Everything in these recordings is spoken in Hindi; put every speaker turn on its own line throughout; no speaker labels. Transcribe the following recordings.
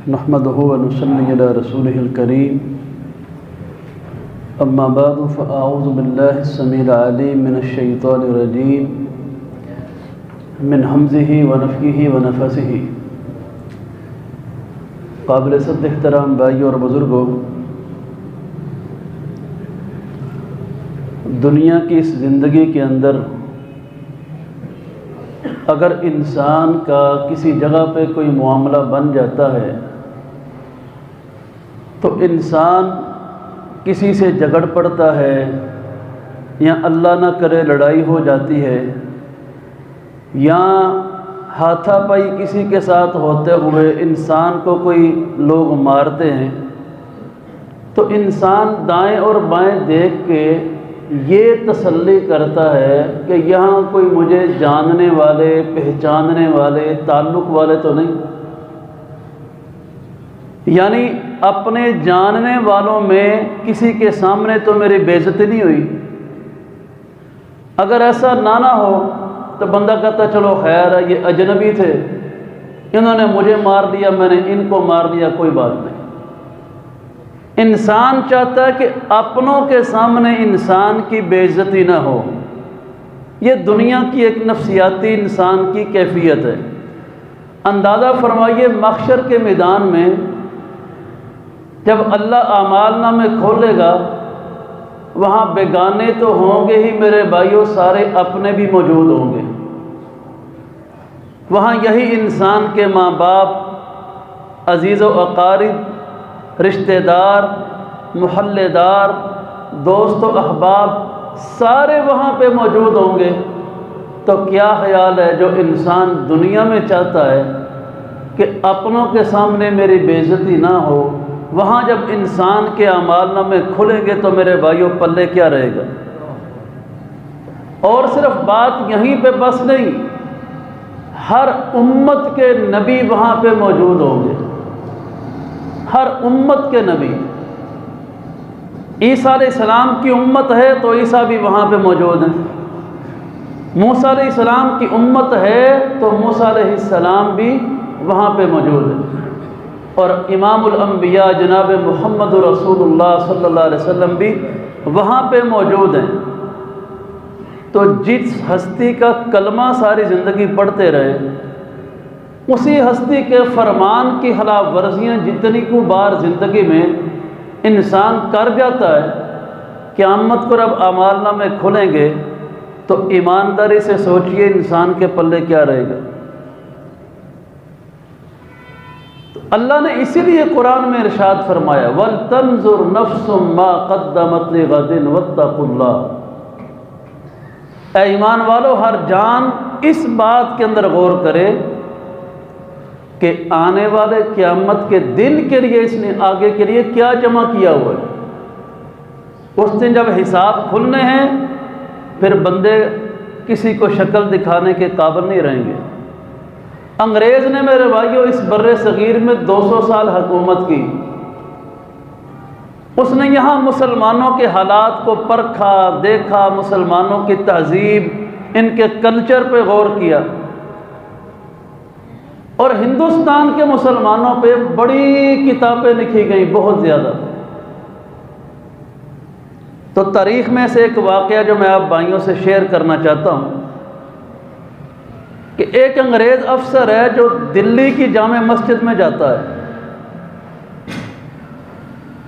नहमदुहु व नुसल्ली अला रसूलिहिल करीम। अम्मा बादु फ़अऊज़ु बिल्लाहि स्समीइल अलीम मिनश शैतानिर रजीम मिन हम्ज़िही व नफ़्ख़िही व नफ़सिही। काबिल सद्द एहतराम भाइयों और बुज़ुर्गों, दुनिया की इस ज़िंदगी के अंदर अगर इंसान का किसी जगह पे कोई मामला बन जाता है तो इंसान किसी से झगड़ पड़ता है या अल्लाह ना करे लड़ाई हो जाती है या हाथापाई किसी के साथ होते हुए इंसान को कोई लोग मारते हैं, तो इंसान दाएं और बाएं देख के ये तसल्ली करता है कि यहाँ कोई मुझे जानने वाले, पहचानने वाले, ताल्लुक़ वाले तो नहीं। यानी अपने जानने वालों में किसी के सामने तो मेरी बेइज्जती नहीं हुई। अगर ऐसा ना हो तो बंदा कहता चलो खैर है, ये अजनबी थे, इन्होंने मुझे मार दिया, मैंने इनको मार दिया, कोई बात नहीं। इंसान चाहता है कि अपनों के सामने इंसान की बेइज्जती ना हो। ये दुनिया की एक नफ्सियाती इंसान की कैफियत है। अंदाज़ा फरमाइए, महशर के मैदान में जब अल्लाह आमाल नामे खोलेगा, वहाँ बेगाने तो होंगे ही मेरे भाइयों, सारे अपने भी मौजूद होंगे। वहाँ यही इंसान के माँ बाप, अजीज़ व अकारिब, रिश्तेदार, मुहल्लेदार, दोस्त व अहबाब सारे वहाँ पे मौजूद होंगे। तो क्या ख्याल है जो इंसान दुनिया में चाहता है कि अपनों के सामने मेरी बेइज्जती ना हो, वहाँ जब इंसान के अमालनामे खुलेंगे तो मेरे भाइयों पल्ले क्या रहेगा। और सिर्फ बात यहीं पे बस नहीं, हर उम्मत के नबी वहाँ पे मौजूद होंगे। हर उम्मत के नबी, ईसा अलैहिस्सलाम की उम्मत है तो ईसा भी वहाँ पे मौजूद हैं। मूसा अलैहिस्सलाम की उम्मत है तो मूसा अलैहिस्सलाम भी वहाँ पे मौजूद है। और इमामुल अंबिया जनाब मुहम्मद रसूलुल्लाह सल्लल्लाहु अलैहि वसल्लम भी वहाँ पे मौजूद हैं। तो जिस हस्ती का कलमा सारी ज़िंदगी पढ़ते रहे, उसी हस्ती के फरमान की खिलाफ वर्जियाँ जितनी को बार ज़िंदगी में इंसान कर जाता है, क़यामत को जब अमालनामे खुलेंगे तो ईमानदारी से सोचिए इंसान के पल्ले क्या रहेगा। तो अल्लाह ने इसीलिए कुरान में इरशाद फरमाया, वल तंजुर नफ्सुम मा क़द्दमत लिग़दिन वत्तक़ुल्लाह। ऐ ईमान वालों, हर जान इस बात के अंदर गौर करे कि आने वाले क़यामत के दिन के लिए इसने आगे के लिए क्या जमा किया हुआ है। उस दिन जब हिसाब खुलने हैं, फिर बंदे किसी को शक्ल दिखाने के काबिल नहीं रहेंगे। अंग्रेज़ ने मेरे भाइयों इस बर्रे सगीर में 200 साल हुकूमत की। उसने यहाँ मुसलमानों के हालात को परखा, देखा, मुसलमानों की तहजीब, इनके कल्चर पे गौर किया और हिंदुस्तान के मुसलमानों पे बड़ी किताबें लिखी गई, बहुत ज़्यादा। तो तारीख़ में से एक वाक़या जो मैं आप भाइयों से शेयर करना चाहता हूँ कि एक अंग्रेज़ अफसर है जो दिल्ली की जामे मस्जिद में जाता है।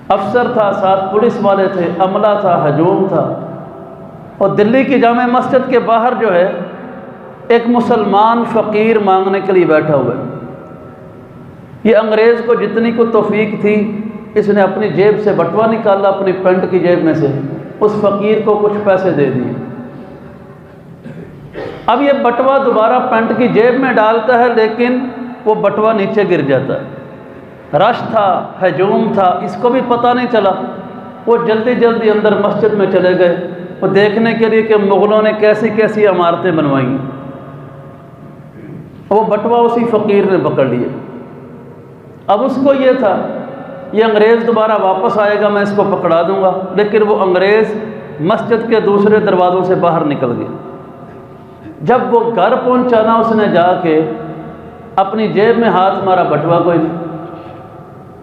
अफसर था, साथ पुलिस वाले थे, अमला था, हजूम था, और दिल्ली की जामे मस्जिद के बाहर जो है एक मुसलमान फ़कीर मांगने के लिए बैठा हुआ है। ये अंग्रेज़ को जितनी को तौफीक थी, इसने अपनी जेब से बटवा निकाला, अपनी पैंट की जेब में से उस फ़कीर को कुछ पैसे दे दिए। अब ये बटवा दोबारा पैंट की जेब में डालता है, लेकिन वो बटवा नीचे गिर जाता है। रश था, हजूम था, इसको भी पता नहीं चला। वो जल्दी जल्दी अंदर मस्जिद में चले गए, वो देखने के लिए कि मुग़लों ने कैसी कैसी इमारतें बनवाई। वो बटवा उसी फ़कीर ने पकड़ लिया। अब उसको ये था, ये अंग्रेज़ दोबारा वापस आएगा, मैं इसको पकड़ा दूंगा। लेकिन वो अंग्रेज़ मस्जिद के दूसरे दरवाज़ों से बाहर निकल गया। जब वो घर पहुंचा ना, उसने जाके अपनी जेब में हाथ मारा, बटवा कोई नहीं।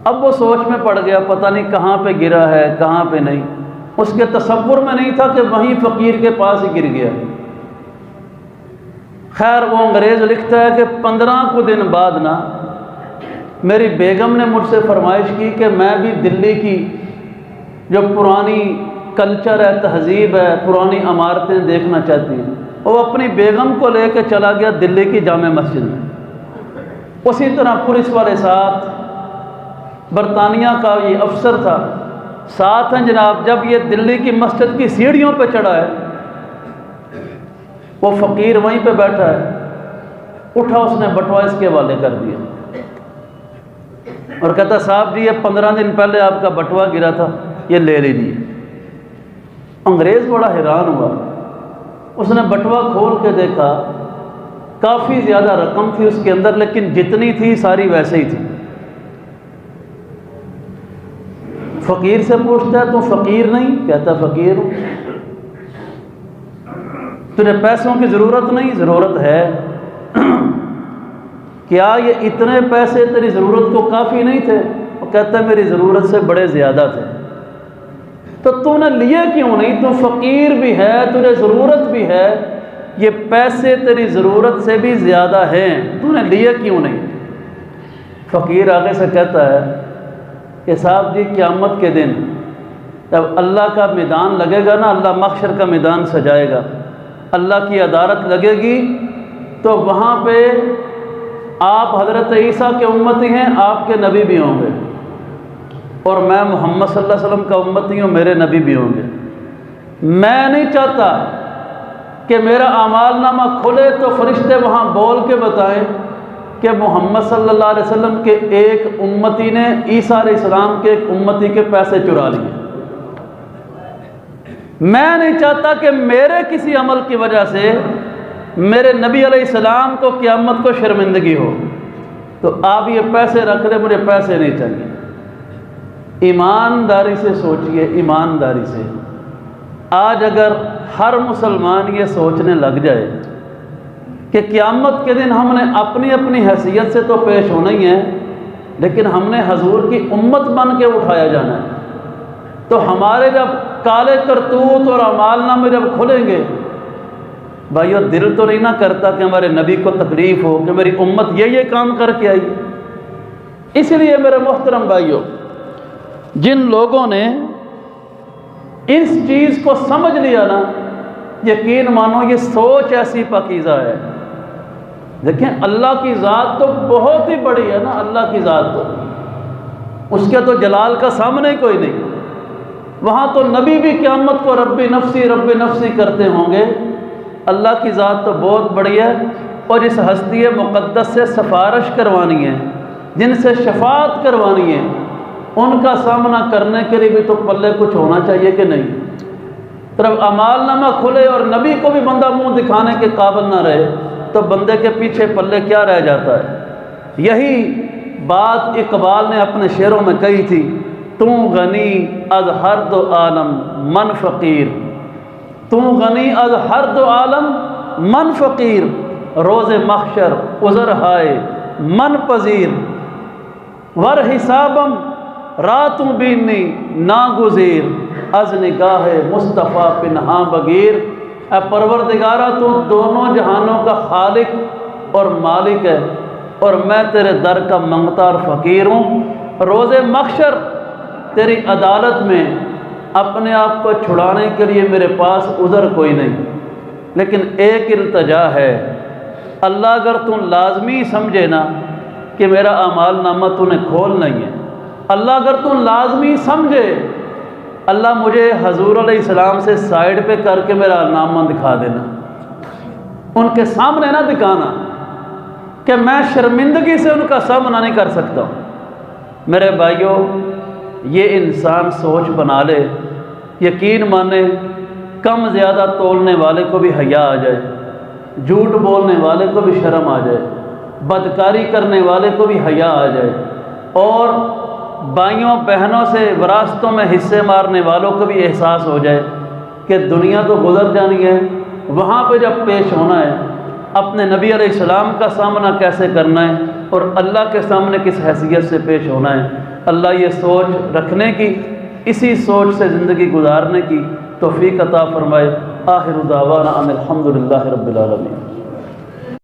अब वो सोच में पड़ गया, पता नहीं कहाँ पे गिरा है कहाँ पे नहीं। उसके तसव्वुर में नहीं था कि वहीं फ़कीर के पास ही गिर गया। खैर वो अंग्रेज़ लिखता है कि 15 को दिन बाद ना मेरी बेगम ने मुझसे फरमाइश की कि मैं भी दिल्ली की जो पुरानी कल्चर है, तहजीब है, पुरानी इमारतें देखना चाहती हैं। वो अपनी बेगम को लेकर चला गया दिल्ली की जामे मस्जिद में। उसी तरह पुलिस वाले साथ, बरतानिया का ये अफसर था साथ हैं जनाब। जब ये दिल्ली की मस्जिद की सीढ़ियों पे चढ़ा है, वो फ़कीर वहीं पे बैठा है, उठा उसने बटवा इसके हवाले कर दिया और कहता साहब जी ये 15 दिन पहले आपका बटवा गिरा था, ये ले लीजिए। अंग्रेज़ बड़ा हैरान हुआ, उसने बटवा खोल के देखा, काफ़ी ज़्यादा रकम थी उसके अंदर, लेकिन जितनी थी सारी वैसे ही थी। फ़कीर से पूछता है, तू फ़कीर नहीं? कहता फ़कीर हूँ। तुझे पैसों की ज़रूरत नहीं? ज़रूरत है। क्या ये इतने पैसे तेरी ज़रूरत को काफ़ी नहीं थे? वो कहता है मेरी ज़रूरत से बड़े ज़्यादा थे। तो तूने लिए क्यों नहीं? तू फ़कीर भी है, तुझे ज़रूरत भी है, ये पैसे तेरी ज़रूरत से भी ज़्यादा हैं, तूने लिए क्यों नहीं? फ़कीर आगे से कहता है कि साहब जी क़यामत के दिन जब अल्लाह का मैदान लगेगा ना, अल्लाह महशर का मैदान सजाएगा, अल्लाह की अदालत लगेगी, तो वहाँ पे आप हज़रत ईसा के उम्मती हैं, आपके नबी भी होंगे, और मैं मोहम्मद सल्लल्लाहु अलैहि वसल्लम का उम्मती हूँ, मेरे नबी भी होंगे। मैं नहीं चाहता कि मेरा आमालनामा खुले तो फरिश्ते वहाँ बोल के बताएं कि मोहम्मद सल्लल्लाहु अलैहि वसल्लम के एक उम्मती ने ईसा अलैहिस्सलाम के एक उम्मती के पैसे चुरा लिए। मैं नहीं चाहता कि मेरे किसी अमल की वजह से मेरे नबी अलैहिस्सलाम को क़यामत को शर्मिंदगी हो। तो आप ये पैसे रख ले, मुझे पैसे नहीं चाहिए। ईमानदारी से सोचिए, ईमानदारी से। आज अगर हर मुसलमान ये सोचने लग जाए कि क़यामत के दिन हमने अपनी अपनी हैसियत से तो पेश होना ही है, लेकिन हमने हजूर की उम्मत बन के उठाया जाना है, तो हमारे जब काले करतूत और अमालनामे जब खुलेंगे, भाइयों दिल तो नहीं ना करता कि हमारे नबी को तकलीफ़ हो कि मेरी उम्मत ये काम करके आई। इसलिए मेरे मोहतरम भाइयों, जिन लोगों ने इस चीज़ को समझ लिया ना, यकीन मानो ये सोच ऐसी पाकीज़ा है। देखें अल्लाह की ज़ात तो बहुत ही बड़ी है ना, अल्लाह की ज़ात तो उसके तो जलाल का सामने ही कोई नहीं। वहाँ तो नबी भी क़यामत को रब्बी नफ्सी करते होंगे। अल्लाह की ज़ात तो बहुत बड़ी है, और इस हस्ती मुक़द्दस से सिफारिश करवानी है, जिनसे शफाअत करवानी है, उनका सामना करने के लिए भी तो पल्ले कुछ होना चाहिए कि नहीं। तरफ अमालनामा खुले और नबी को भी बंदा मुंह दिखाने के काबिल ना रहे, तो बंदे के पीछे पल्ले क्या रह जाता है। यही बात इकबाल ने अपने शेरों में कही थी, तू गनी अज हर दो आलम मन फ़कीर, तू गनी अज हर दो आलम मन फ़कीर, रोज़े महशर उज़र हाय मन पजीर, वर हिसाबम रातों बीनी ना गुज़ीर, अज निगाह मुस्तफ़ा पिन्हा बगीर। परवरदिगारा तू दोनों जहानों का खालिक और मालिक है, और मैं तेरे दर का मंगता और फ़कीर हूँ। रोज़े महशर तेरी अदालत में अपने आप को छुड़ाने के लिए मेरे पास उज़र कोई नहीं, लेकिन एक इल्तजा है, अल्लाह अगर तू लाजमी समझे ना कि मेरा अमालनामा तूने खोल नहीं है, अल्लाह अगर तू लाजमी समझे, अल्लाह मुझे हजूर अलैहिस्सलाम से साइड पे करके मेरा नामा दिखा देना, उनके सामने ना दिखाना कि मैं शर्मिंदगी से उनका सामना नहीं कर सकता। मेरे भाइयों, ये इंसान सोच बना ले, यकीन माने कम ज़्यादा तोलने वाले को भी हया आ जाए, झूठ बोलने वाले को भी शर्म आ जाए, बदकारी करने वाले को भी हया आ जाए, और भाइयों बहनों से विरासतों में हिस्से मारने वालों को भी एहसास हो जाए कि दुनिया तो गुजर जानी है, वहाँ पे जब पेश होना है, अपने नबी अलैहिस्सलाम का सामना कैसे करना है और अल्लाह के सामने किस हैसियत से पेश होना है। अल्लाह ये सोच रखने की, इसी सोच से ज़िंदगी गुजारने की तौफ़ीक़ अता फ़रमाए। आखिर दावाना अनिल हम्दुलिल्लाहि रब्बिल आलमीन।